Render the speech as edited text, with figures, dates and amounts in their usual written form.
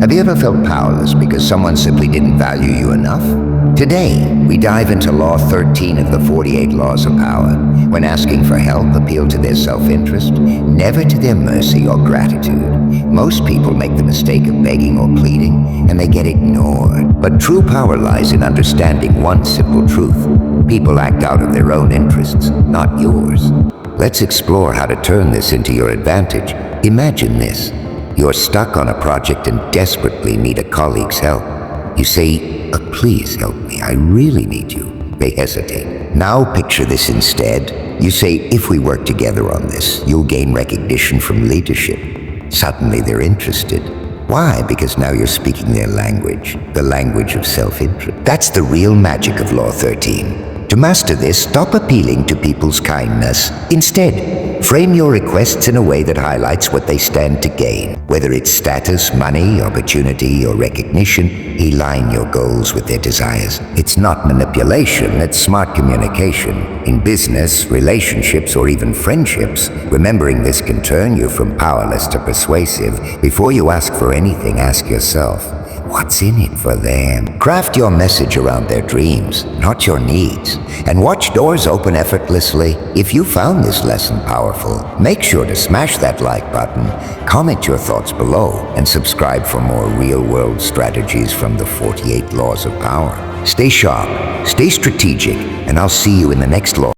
Have you ever felt powerless because someone simply didn't value you enough? Today, we dive into Law 13 of the 48 Laws of Power. When asking for help, appeal to their self-interest, never to their mercy or gratitude. Most people make the mistake of begging or pleading, and they get ignored. But true power lies in understanding one simple truth. People act out of their own interests, not yours. Let's explore how to turn this into your advantage. Imagine this. You're stuck on a project and desperately need a colleague's help. You say, please help me, I really need you. They hesitate. Now picture this instead. You say, if we work together on this, you'll gain recognition from leadership. Suddenly they're interested. Why? Because now you're speaking their language, the language of self-interest. That's the real magic of Law 13. To master this, stop appealing to people's kindness. Instead, frame your requests in a way that highlights what they stand to gain. Whether it's status, money, opportunity, or recognition, align your goals with their desires. It's not manipulation, it's smart communication. In business, relationships, or even friendships, remembering this can turn you from powerless to persuasive. Before you ask for anything, ask yourself, what's in it for them? Craft your message around their dreams, not your needs, and watch doors open effortlessly. If you found this lesson powerful, make sure to smash that like button, comment your thoughts below, and subscribe for more real-world strategies from the 48 Laws of Power. Stay sharp, stay strategic, and I'll see you in the next law.